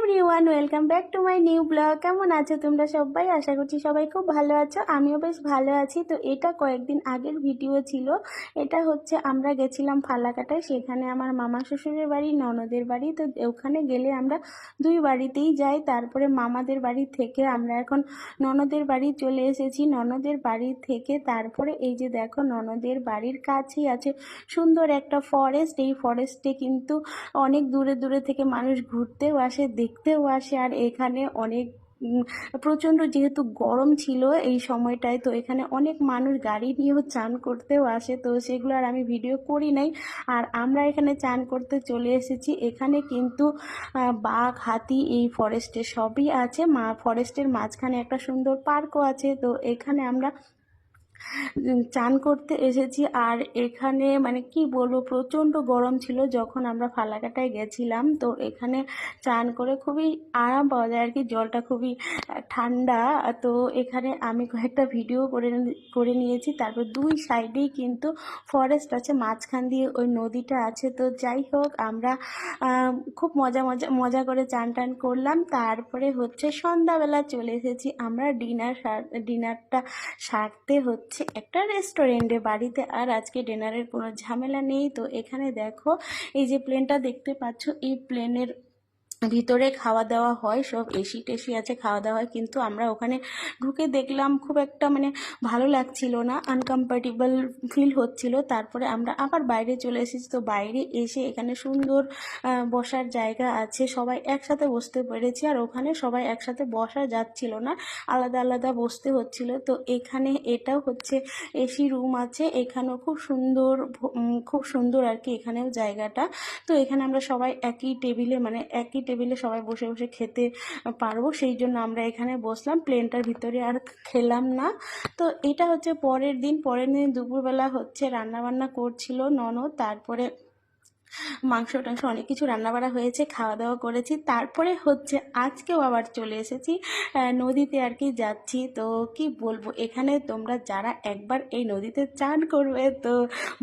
Everyone, welcome back to my new blog. কেমন আছো তোমরা সবাই? আশা করছি সবাই খুব ভালো আছো, আমিও বেশ ভালো আছি। তো এটা কয়েকদিন আগের ভিডিও ছিল। এটা হচ্ছে আমরা গেছিলাম ফালাকাটায়, সেখানে আমার মামা শ্বশুরের বাড়ি, ননদের বাড়ি। তো ওখানে গেলে আমরা দুই বাড়িতেই যাই। তারপরে মামাদের বাড়ি থেকে আমরা এখন ননদের বাড়ি চলে এসেছি। ননদের বাড়ি থেকে তারপরে এই যে দেখো, ননদের বাড়ির কাছেই আছে সুন্দর একটা ফরেস্ট। এই ফরেস্টে কিন্তু অনেক দূরে দূরে থেকে মানুষ ঘুরতেও আসে, দেখতেও আসে। আর এখানে অনেক প্রচণ্ড যেহেতু গরম ছিল এই সময়টায়, তো এখানে অনেক মানুষ গাড়ি নিয়েও চান করতেও আসে। তো সেগুলো আর আমি ভিডিও করি নাই। আর আমরা এখানে চান করতে চলে এসেছি। এখানে কিন্তু বাঘ, হাতি এই ফরেস্টে সবই আছে। ফরেস্টের মাঝখানে একটা সুন্দর পার্কও আছে। তো এখানে আমরা চান করতে এসেছি। আর এখানে মানে কি বলবো, প্রচণ্ড গরম ছিল যখন আমরা ফালাকাটায় গেছিলাম। তো এখানে চান করে খুবই আরাম পাওয়া যায় আর কি, জলটা খুবই ঠান্ডা। তো এখানে আমি কয়েকটা ভিডিও করে নিয়েছি। তারপর দুই সাইডেই কিন্তু ফরেস্ট আছে, মাঝখান দিয়ে ওই নদীটা আছে। তো যাই হোক, আমরা খুব মজা মজা মজা করে চান টান করলাম। তারপরে হচ্ছে সন্ধ্যাবেলা চলে এসেছি আমরা ডিনারটা সারতে হচ্ছে একটা রেস্টুরেন্টে। বাড়িতে আর আজকে ডিনারের কোনো ঝামেলা নেই। তো এখানে দেখো, এই যে প্লেনটা দেখতে পাচ্ছ, এই প্লেনের ভিতরে খাওয়া দাওয়া হয়, সব এসি টেসি আছে, খাওয়া দাওয়া হয়। কিন্তু আমরা ওখানে ঢুকে দেখলাম খুব একটা মানে ভালো লাগছিল না, আনকমফর্টেবল ফিল হচ্ছিল। তারপরে আমরা আবার বাইরে চলে এসেছি। তো বাইরে এসে এখানে সুন্দর বসার জায়গা আছে, সবাই একসাথে বসতে পেরেছি। আর ওখানে সবাই একসাথে বসা যাচ্ছিল না, আলাদা আলাদা বসতে হচ্ছিল। তো এখানে এটাও হচ্ছে এসি রুম আছে, এখানেও খুব সুন্দর আর কি এখানেও জায়গাটা। তো এখানে আমরা সবাই একই টেবিলে সবাই বসে বসে খেতে পারবো, সেই জন্য আমরা এখানে বসলাম। প্লেনটার ভিতরে আর খেলাম না। তো এটা হচ্ছে পরের দিন দুপুরবেলা হচ্ছে রান্নাবান্না করছিল ননদ। তারপরে মাংস টাংস অনেক কিছু রান্নাবাড়া হয়েছে, খাওয়া দাওয়া করেছি। তারপরে হচ্ছে আজকেও আবার চলে এসেছি নদীতে আর কি যাচ্ছি। তো কি বলবো, এখানে তোমরা যারা একবার এই নদীতে চান করবে তো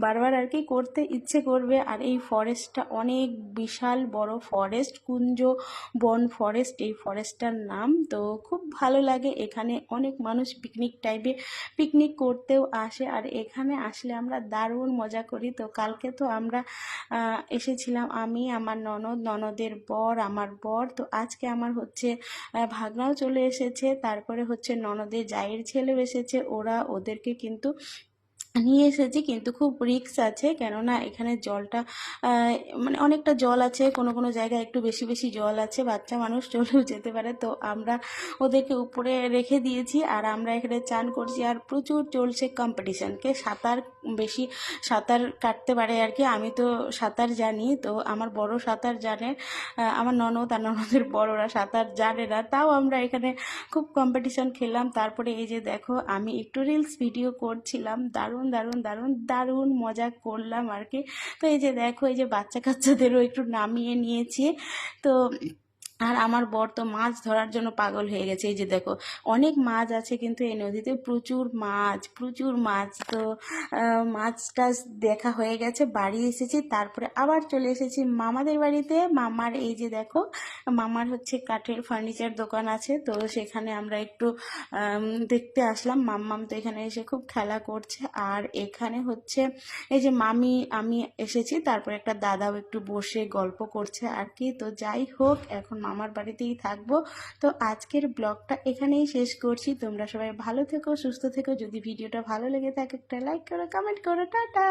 বারবার আর কি করতে ইচ্ছে করবে। আর এই ফরেস্টটা অনেক বিশাল বড় ফরেস্ট, কুঞ্জ বন ফরেস্ট এই ফরেস্টটার নাম। তো খুব ভালো লাগে, এখানে অনেক মানুষ পিকনিক করতেও আসে। আর এখানে আসলে আমরা দারুণ মজা করি। তো কালকে তো আমরা এসেছিলাম আমি, আমার ননদের বর, আমার বর। তো আজকে আমার হচ্ছে ভাগনাও চলে এসেছে। তারপরে হচ্ছে ননদের জায়ের ছেলেও এসেছে। ওদেরকে কিন্তু নিয়ে এসেছি, কিন্তু খুব রিস্ক আছে, কেননা এখানে জলটা মানে অনেকটা জল আছে, কোনো কোনো জায়গায় একটু বেশি বেশি জল আছে, বাচ্চা মানুষ চলেও যেতে পারে। তো আমরা ওদেরকে উপরে রেখে দিয়েছি আর আমরা এখানে চান করছি। আর প্রচুর চলছে কম্পিটিশান, কে বেশি সাঁতার কাটতে পারে আর কি। আমি তো সাঁতার জানি, তো আমার বড় সাঁতার জানে, আমার ননদ আর ননদের বড়রা সাঁতার জানে না। তাও আমরা এখানে খুব কম্পিটিশান খেললাম। তারপরে এই যে দেখো, আমি একটু রিলস ভিডিও করছিলাম, দারুণ দারুণ দারুণ দারুণ মজা করলাম আর কি। তো এই যে দেখো, এই যে বাচ্চা কাচ্চাদেরও একটু নামিয়ে নিয়েছি। তো আর আমার বর তো মাছ ধরার জন্য পাগল হয়ে গেছে। এই যে দেখো, অনেক মাছ আছে কিন্তু এই নদীতে প্রচুর মাছ প্রচুর মাছ। তো মাছ টাছ দেখা হয়ে গেছে, বাড়ি এসেছি। তারপরে আবার চলে এসেছি মামাদের বাড়িতে। মামার এই যে দেখো, মামার হচ্ছে কাঠের ফার্নিচার দোকান আছে। তো সেখানে আমরা একটু দেখতে আসলাম। মাম্মাম তো এখানে এসে খুব খেলা করছে। আর এখানে হচ্ছে এই যে আমি এসেছি, তারপরে একটা দাদাও একটু বসে গল্প করছে আর কি। তো যাই হোক, এখন মামার বাড়িতেই থাকবো। তো আজকের ব্লগটা এখানেই শেষ করছি। তোমরা সবাই ভালো থেকো, সুস্থ থেকো। যদি ভিডিওটা ভালো লেগে থাকে একটা লাইক করো, কমেন্ট করো। টাটা।